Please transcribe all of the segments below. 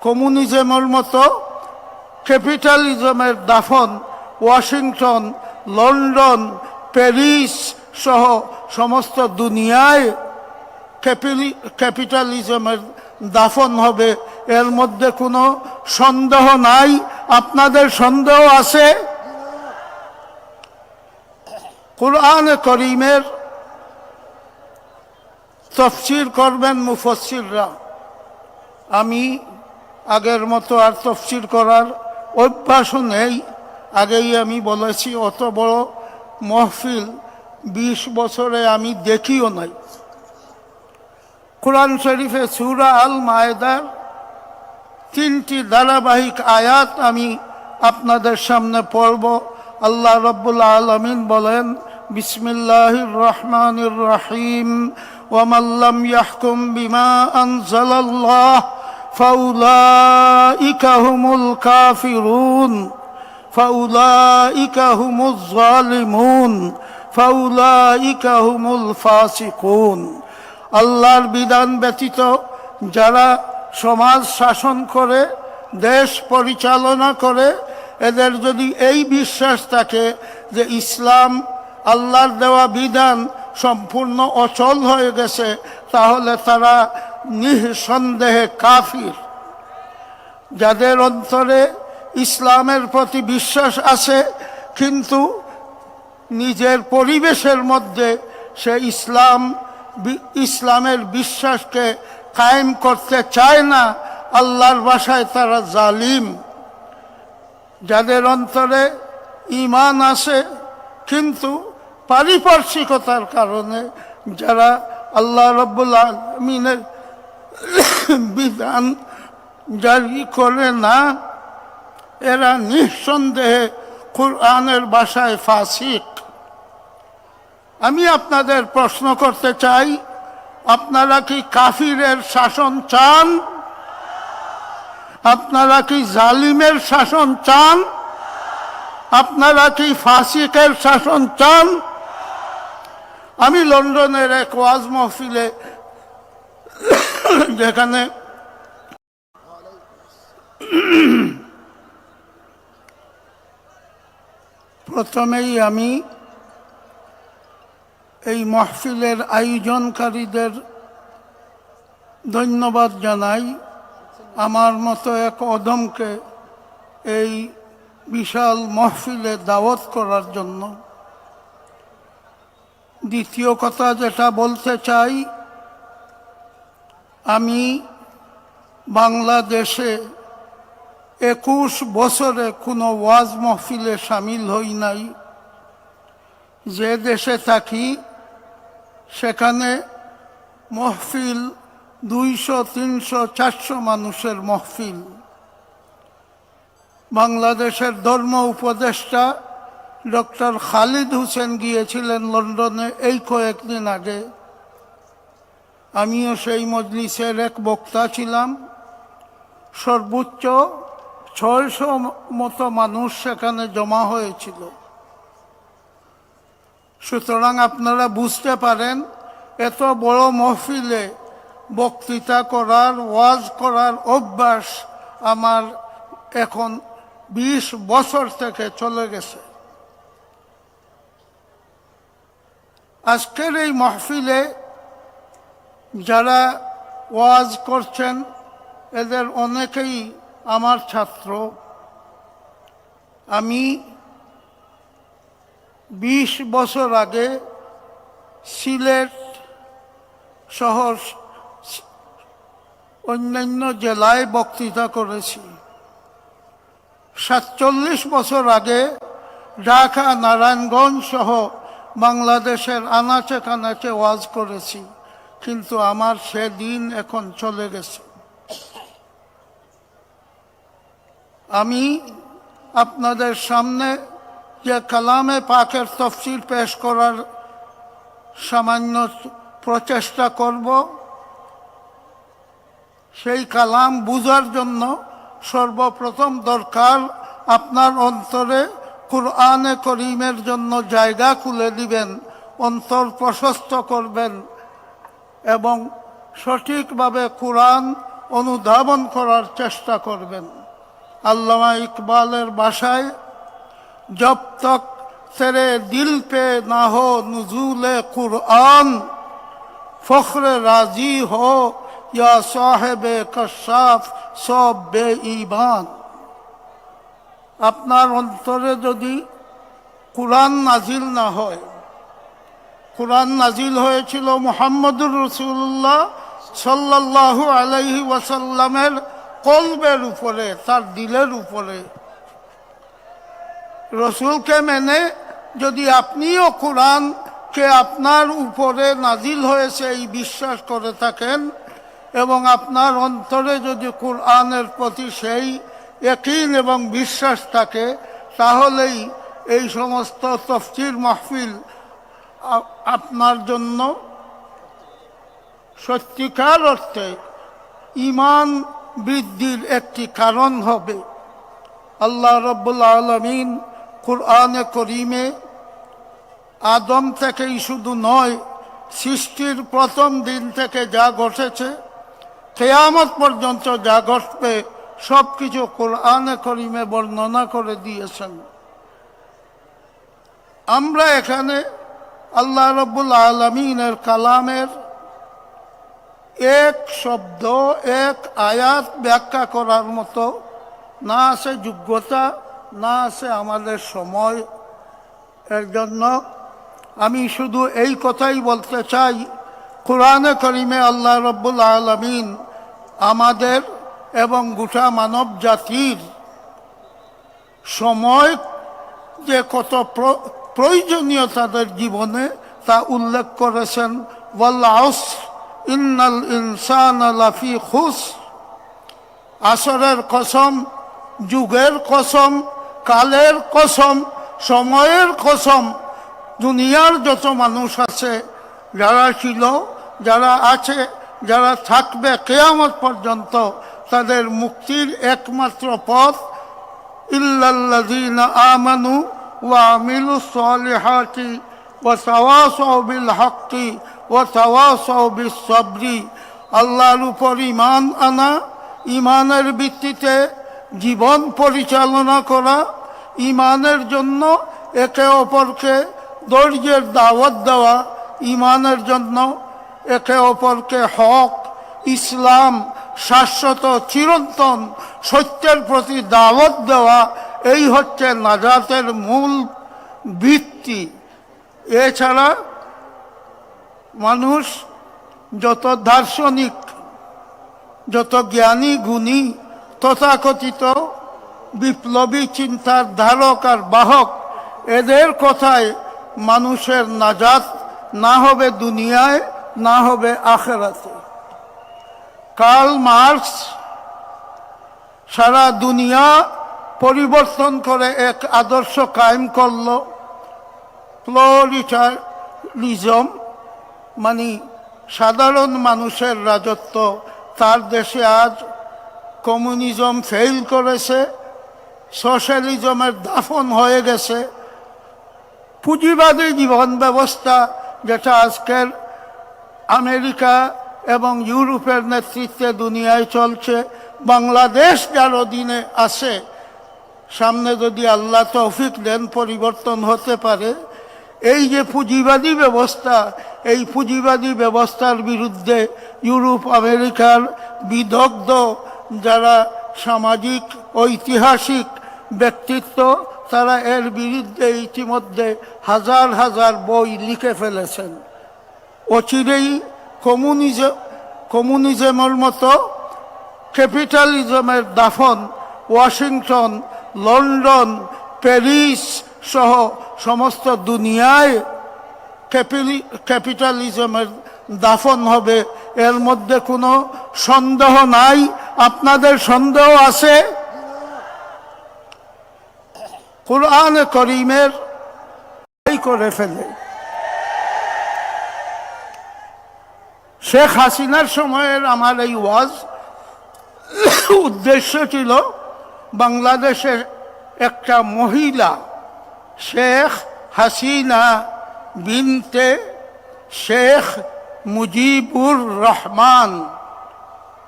কমিউনিজমের মতো ক্যাপিটালিজমের দাফন Washington, London, Paris সহ সমস্ত দুনিয়ায় ক্যাপিটালিজমের দাফন হবে, এর মধ্যে কোনো সন্দেহ নাই। আপনাদের সন্দেহ আছে? কুরআনে করিমের তাফসীর করবেন মুফাসসিররা। আমি আগের মতো আর তাফসীর করার অভ্যাসও নেই। আগেই আমি বলেছি, অত বড় মাহফিল 20 বছরে আমি দেখিও নাই। কোরআন শরীফে সূরা আল মায়েদার 3টি ধারাবাহিক আয়াত আমি আপনাদের সামনে পড়ব। আল্লাহ রাব্বুল আলামিন বলেন, বিসমিল্লাহির রহমানির রহিম, ওয়ামান লাম ইয়াহকুম বিমা আনজালাল্লাহ ফাউলাইকা হুমুল কাফিরুন ফাউলাইকা হুমুজ জালিমুন ফাউলাইকা হুমুল ফাসিকুন। আল্লাহর বিধান ব্যতীত যারা সমাজ শাসন করে, দেশ পরিচালনা করে, এদের যদি এই বিশ্বাস থাকে যে ইসলাম আল্লাহর দেওয়া বিধান সম্পূর্ণ অচল হয়ে গেছে, তাহলে তারা নিঃসন্দেহে কাফির। যাদের অন্তরে ইসলামের প্রতি বিশ্বাস আছে কিন্তু নিজের পরিবেশের মধ্যে সে ইসলামের বিশ্বাসকে কায়েম করতে চায় না, আল্লাহর ভাষায় তারা জালিম। যাদের অন্তরে ঈমান আছে কিন্তু পারিপার্শ্বিকতার কারণে যারা আল্লাহ রাব্বুল আলামিনের বিধান জারি করে না, এরা নিঃসন্দেহে কুরআনের ভাষায় ফাসিক। আমি আপনাদের প্রশ্ন করতে চাই, আপনারা কি কাফিরের শাসন চান? আপনারা কি জালিমের শাসন চান? আপনারা কি ফাসিকের শাসন চান? আমি লন্ডনের এক ওয়াজ মাহফিলে, যেখানে প্রথমেই আমি এই মাহফিলের আয়োজনকারীদের ধন্যবাদ জানাই, আমার মতো এক অদমকে এই বিশাল মাহফিলে দাওয়াত করার জন্য। দ্বিতীয় কথা যেটা বলতে চাই, আমি বাংলাদেশে 21 বছরে কোনো ওয়াজ মাহফিলে সামিল হই নাই। যে দেশে থাকি সেখানে মাহফিল 200, 300, 400 মানুষের মাহফিল। বাংলাদেশের ধর্ম উপদেষ্টা ডক্টর খালিদ হোসেন গিয়েছিলেন লন্ডনে এই কয়েকদিন আগে। আমিও সেই মজলিসের এক বক্তা ছিলাম। সর্বোচ্চ 600 মতো মানুষ সেখানে জমা হয়েছিল। সুতরাং আপনারা বুঝতে পারেন, এত বড় মাহফিলে বক্তৃতা করার, ওয়াজ করার অভ্যাস আমার এখন 20 বছর থেকে চলে গেছে। আজকের এই মাহফিলে যারা ওয়াজ করছেন এদের অনেকেই আমার ছাত্র। আমি 20 বছর আগে সিলেট শহর অন্যান্য জেলায় বক্তৃতা করেছি। 47 বছর আগে ঢাকা, নারায়ণগঞ্জ সহ বাংলাদেশের আনাচে কানাচে ওয়াজ করেছি, কিন্তু আমার সেদিন এখন চলে গেছে। আমি আপনাদের সামনে যে কালামে পাকের তফসির পেশ করার সামান্য প্রচেষ্টা করব, সেই কালাম বুঝার জন্য সর্বপ্রথম দরকার আপনার অন্তরে কুরআনে করিমের জন্য জায়গা খুলে দিবেন, অন্তর প্রশস্ত করবেন এবং সঠিকভাবে কুরআন অনুধাবন করার চেষ্টা করবেন। আল্লামা ইকবালের ভাষায়, জব তক তেরে দিল পে না হো নুজুলে কুরআন, ফখরে রাজি হো ইয়া সাহেবে কশাফ সব বে ঈমান। আপনার অন্তরে যদি কুরআন নাজিল না হয়, কুরআন নাজিল হয়েছিল মুহাম্মদুর রাসূলুল্লাহ সাল্লাল্লাহু আলাইহি ওয়াসাল্লামের কলবের উপরে, তার দিলের উপরে। রসুলকে মেনে যদি আপনিও কুরআনকে আপনার উপরে নাজিল হয়েছে এই বিশ্বাস করে থাকেন, এবং আপনার অন্তরে যদি কুরআনের প্রতি সেই ইয়াকিন এবং বিশ্বাস থাকে, তাহলেই এই সমস্ত তাফসীর মাহফিল আপনার জন্য সত্যিকার অর্থে ঈমান বৃদ্ধির একটি কারণ হবে। আল্লাহ রাব্বুল আলামিন কুরআনে করিমে আদম থেকেই শুধু নয়, সৃষ্টির প্রথম দিন থেকে যা ঘটেছে কিয়ামত পর্যন্ত যা ঘটবে সব কিছু কুরআনে করিমে বর্ণনা করে দিয়েছেন। আমরা এখানে আল্লাহ রাব্বুল আলামিনের কালামের এক শব্দ, এক আয়াত ব্যাখ্যা করার মতো না আছে যোগ্যতা, না আছে আমাদের সময়। এর জন্য আমি শুধু এই কথাই বলতে চাই, কুরআনে কারীমে আল্লাহ রাব্বুল আলামিন আমাদের এবং গোটা মানব জাতির সময় যে কত প্রয়োজনীয় তাদের জীবনে তা উল্লেখ করেছেন। ওয়াল আসর ইন্নাল ইনসানা লাফি খুসর। আসরের কসম, যুগের কসম, কালের কসম, সময়ের কসম, দুনিয়ার যত মানুষ আছে, যারা ছিল, যারা আছে, যারা থাকবে কিয়ামত পর্যন্ত, তাদের মুক্তির একমাত্র পথ ইল্লাল্লাযীনা আমানু ওয়া আমিলুস সালিহাতি ওয়া তাওয়াসাউ বিল হাক্কি ওয়া তাওয়াসাউ বিস সাবরি। আল্লাহর উপর ঈমান আনা, ঈমানের ভিত্তিতে জীবন পরিচালনা করা, ঈমানের জন্য একে অপরকে ধৈর্যের দাওয়াত দেওয়া, ঈমানের জন্য একে অপরকে হক, ইসলাম, শাশ্বত চিরন্তন সত্যের প্রতি দাওয়াত দেওয়া, এই হচ্ছে নাজাতের মূল ভিত্তি। এছাড়া মানুষ যত দার্শনিক, যত জ্ঞানী গুণী, তথাকথিত বিপ্লবী চিন্তার ধারক আর বাহক, এদের কথায় মানুষের নাজাত না হবে দুনিয়ায়, না হবে আখেরাতে। কার্ল মার্কস সারা দুনিয়া পরিবর্তন করে এক আদর্শ কায়েম করল, প্লুরালিজম, মানে সাধারণ মানুষের রাজত্ব। তার দেশে আজ কমিউনিজম ফেল করেছে, সোশ্যালিজমের দাফন হয়ে গেছে। পুঁজিবাদী জীবন ব্যবস্থা, যেটা আজকের আমেরিকা এবং ইউরোপের নেতৃত্বে দুনিয়ায় চলছে, বাংলাদেশ যার অধীনে আছে, সামনে যদি আল্লাহ তৌফিক দেন পরিবর্তন হতে পারে। এই যে পুঁজিবাদী ব্যবস্থা, এই পুঁজিবাদী ব্যবস্থার বিরুদ্ধে ইউরোপ আমেরিকার বিদগ্ধ যারা সামাজিক ঐতিহাসিক ব্যক্তিত্ব, তারা এর বিরুদ্ধে ইতিমধ্যে হাজার হাজার বই লিখে ফেলেছেন। অচিরেই কমিউনিজমের মতো ক্যাপিটালিজমের দাফন ওয়াশিংটন, লন্ডন, প্যারিস সহ সমস্ত দুনিয়ায় ক্যাপিটালিজমের দাফন হবে, এর মধ্যে কোনো সন্দেহ নাই। আপনাদের সন্দেহ আছে? কুরআনে কারীমের এই করে ফেলে। শেখ হাসিনার সময়ের আমার এই ওয়াজ উদ্দেশ্য ছিল বাংলাদেশের একটা মহিলা, শেখ হাসিনা বিনতে শেখ মুজিবুর রহমান,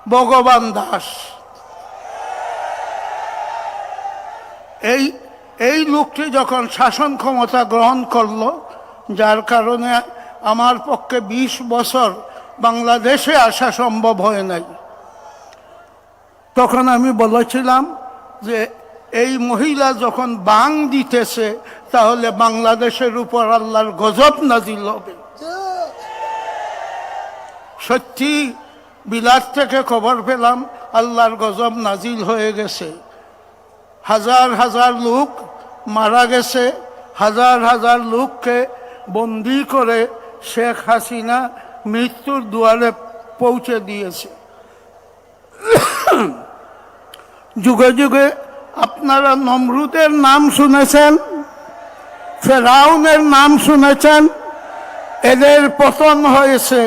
ভগবান দাস। এই লোকটি যখন শাসন ক্ষমতা গ্রহণ করলো, যার কারণে আমার পক্ষে 20 বছর বাংলাদেশে আসা সম্ভব হয় নাই, তখন আমি বলেছিলাম যে এই মহিলা যখন বাং দিতেছে তাহলে বাংলাদেশের উপর আল্লাহর গজব নাজিল হবে। সত্যি বিলাত থেকে খবর পেলাম আল্লাহর গজব নাজিল হয়ে গেছে। হাজার হাজার লোক মারা গেছে, হাজার হাজার লোককে বন্দি করে শেখ হাসিনা মৃত্যুর দুয়ারে পৌঁছে দিয়েছে। যুগে যুগে আপনারা নমরুদের নাম শুনেছেন, ফেরাউনের নাম শুনেছেন, এদের পতন হয়েছে।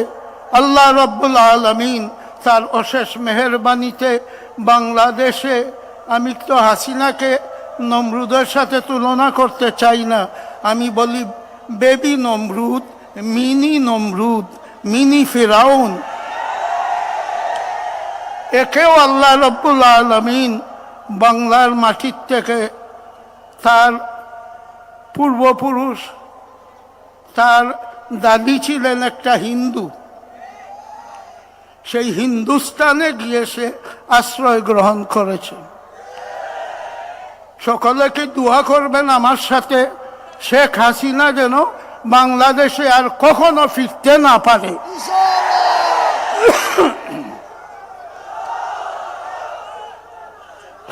আল্লাহ রব্বুল আলামিন তার অশেষ মেহেরবানিতে বাংলাদেশে, আমি তো হাসিনাকে নমরুদের সাথে তুলনা করতে চাই না, আমি বলি বেবি নমরুদ, মিনি ফিরাউন, একেও আল্লাহ রব্বুল আলামিন বাংলার মাটির থেকে তার পূর্বপুরুষ, তার দাদি ছিলেন একটা হিন্দু, সেই হিন্দুস্তানে গিয়ে সে আশ্রয় গ্রহণ করেছে। সকলেকে দোয়া করবেন আমার সাথে, শেখ হাসিনা যেন বাংলাদেশে আর কখনো ফিরতে না পারে।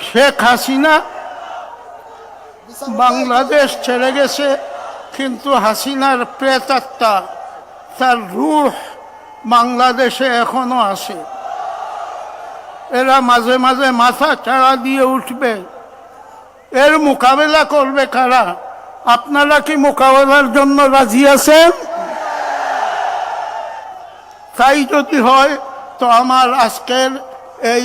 শেখ হাসিনা বাংলাদেশ ছেড়ে গেছে, কিন্তু হাসিনার প্রেতাত্মা, তার রূহ বাংলাদেশে এখনো আছে। এরা মাঝে মাঝে মাথা চাড়া দিয়ে উঠবে। এর মোকাবেলা করবে কারা? আপনারা কি মোকাবেলার জন্য রাজি আছেন? তাই যদি হয় তো আমার আজকের এই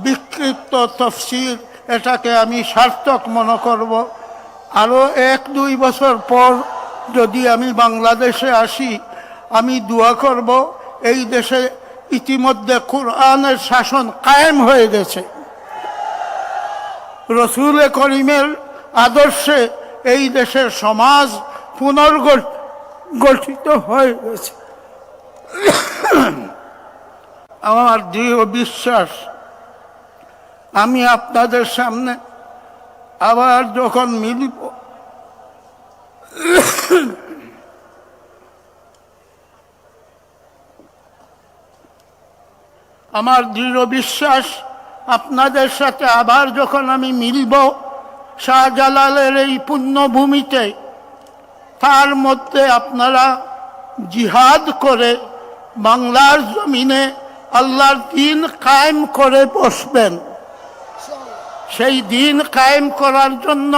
বিক্ষিপ্ত তফসির, এটাকে আমি সার্থক মনে করব। আরও 1-2 বছর পর যদি আমি বাংলাদেশে আসি, আমি দোয়া করব এই দেশে ইতিমধ্যে কোরআনের শাসন কায়েম হয়ে গেছে, রসুল করিমের আদর্শে এই দেশের সমাজ পুনর্গঠিত হয়ে গেছে। আমার দৃঢ় বিশ্বাস, আমি আপনাদের সামনে আবার যখন মিলব, আমার দৃঢ় বিশ্বাস আপনাদের সাথে আবার যখন আমি মিলব শাহজালালের এই পুণ্যভূমিতে, তার মধ্যে আপনারা জিহাদ করে বাংলার জমিনে আল্লাহর দ্বীন কায়েম করে বসবেন। সেই দ্বীন কায়েম করার জন্য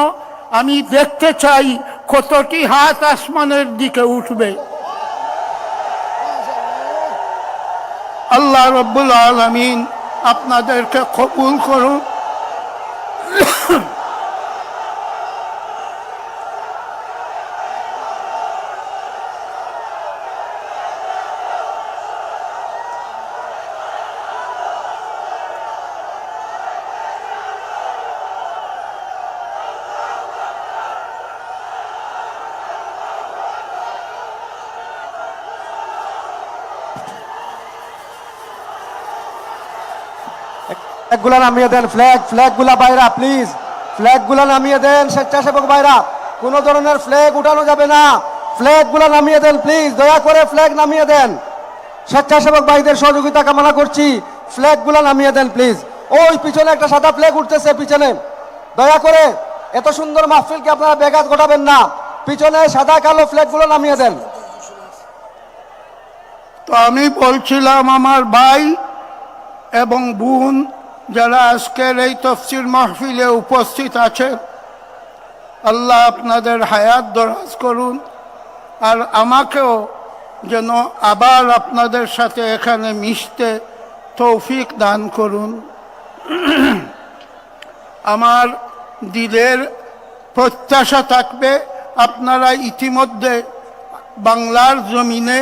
আমি দেখতে চাই কতটি হাত আসমানের দিকে উঠবে। আল্লাহ রব্বুল আলামিন আপনাদেরকে কবুল করুন। ফ্ল্যাগগুলা নামিয়ে দেন, ফ্ল্যাগগুলা বাইরা প্লিজ, ফ্ল্যাগগুলা নামিয়ে দেন। স্বেচ্ছাসেবক বাইরা, কোনো ধরনের ফ্ল্যাগ উঠানো যাবে না, ফ্ল্যাগগুলা নামিয়ে দেন প্লিজ, দয়া করে ফ্ল্যাগ নামিয়ে দেন। স্বেচ্ছাসেবক ভাইদের সহযোগিতা কামনা করছি, ফ্ল্যাগগুলা নামিয়ে দেন প্লিজ। ওই পিছনে একটা সাদা ফ্ল্যাগ উঠতেছে পিছনে, দয়া করে এত সুন্দর মাহফিলকে আপনারা ব্যাঘাত ঘটাবেন না, পিছনে সাদা কালো ফ্ল্যাগগুলো নামিয়ে দেন। তো আমি বলছিলাম আমার ভাই এবং বোন যারা আজকের এই তফসির মাহফিলে উপস্থিত আছে, আল্লাহ আপনাদের হায়াত দরাজ করুন, আর আমাকেও যেন আবার আপনাদের সাথে এখানে মিশতে তৌফিক দান করুন। আমার দিলের প্রত্যাশা থাকবে আপনারা ইতিমধ্যে বাংলার জমিনে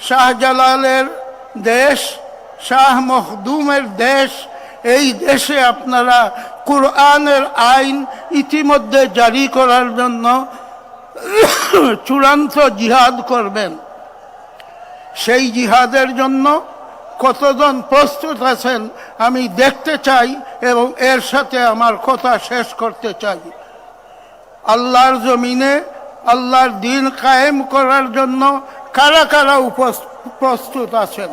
শাহজালালের দেশ শাহ মখদুমের দেশ, এই দেশে আপনারা কোরআনের আইন ইতিমধ্যে জারি করার জন্য চূড়ান্ত জিহাদ করবেন। সেই জিহাদের জন্য কতজন প্রস্তুত আছেন আমি দেখতে চাই এবং এর সাথে আমার কথা শেষ করতে চাই। আল্লাহর জমিনে আল্লাহর দ্বীন কায়েম করার জন্য কারা কারা প্রস্তুত আছেন?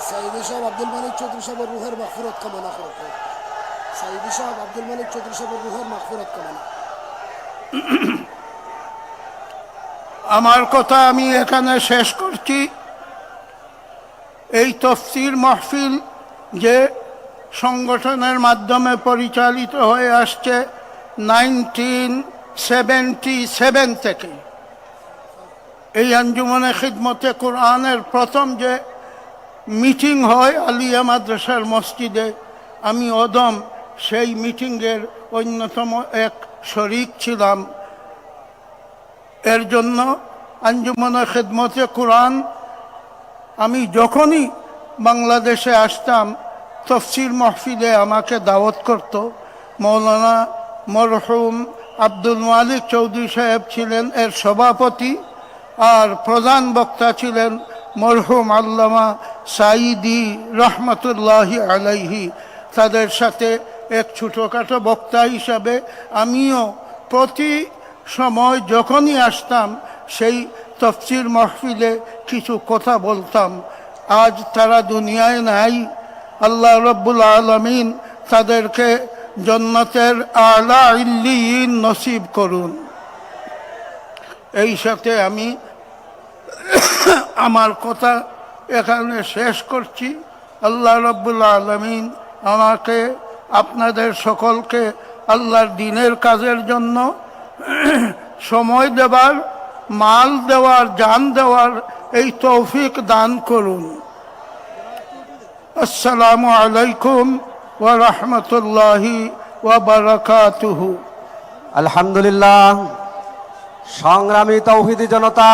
সাইদি সাহেব আব্দুল মালিক চৌধুরী সাহেবের রুহের মাগফিরাত কামনা করতে। সাইদি সাহেব আব্দুল মালিক চৌধুরী সাহেবের রুহের মাগফিরাত কামনা। আমার কথা আমি এখানে শেষ করছি। এই তফসির মাহফিল যে সংগঠনের মাধ্যমে পরিচালিত হয়ে আসছে 1977 থেকে, এই আঞ্জুমানে খিদমতে কোরআনের প্রথম যে মিটিং হয় আলিয়া মাদ্রাসার মসজিদে, আমি অদম সেই মিটিংয়ের অন্যতম এক শরিক ছিলাম। এর জন্য আঞ্জুমানে খিদমতে কোরআন আমি যখনই বাংলাদেশে আসতাম তফসির মাহফিলে আমাকে দাওয়াত করত। মৌলানা মরহুম আব্দুল মালিক চৌধুরী সাহেব ছিলেন এর সভাপতি, আর প্রধান বক্তা ছিলেন মরহুম আল্লামা সাইদি রহমতুল্লাহি আলাইহি। তাদের সাথে এক ছোটোখাটো বক্তা হিসাবে আমিও প্রতি সময় যখনই আসতাম সেই তফসির মাহফিলে কিছু কথা বলতাম। আজ তারা দুনিয়ায় নাই। আল্লাহ রব্বুল আলামিন তাদেরকে জান্নাতের আলা ইল্লিয়িন নসিব করুন। এই সাথে আমি আমার কথা এখানে শেষ করছি। আল্লাহ রব্বুল আলামিন আমাকে আপনাদের সকলকে আল্লাহর দ্বীনের কাজের জন্য সময় দেওয়ার, মাল দেওয়ার, জান দেওয়ার এই তৌফিক দান করুন। আসসালামু আলাইকুম ওয়া রাহমাতুল্লাহি ওয়া বারাকাতুহু। আলহামদুলিল্লাহ। সংগ্রামী তৌহিদি জনতা,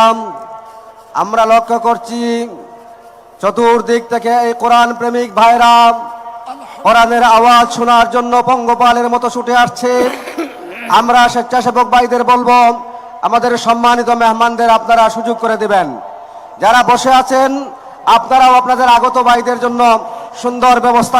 আমরা লক্ষ্য করছি চতুর্দিক থেকে এই কোরআন প্রেমিক ভাইরা কোরআনের আওয়াজ শোনার জন্য পঙ্গপালের মতো ছুটে আসছে। আমরা স্বেচ্ছাসেবক ভাইদের বলবো, আমাদের সম্মানিত মেহমানদের আপনারা সুযোগ করে দিবেন। যারা বসে আছেন আপনারাও আপনাদের আগত ভাইদের জন্য সুন্দর ব্যবস্থা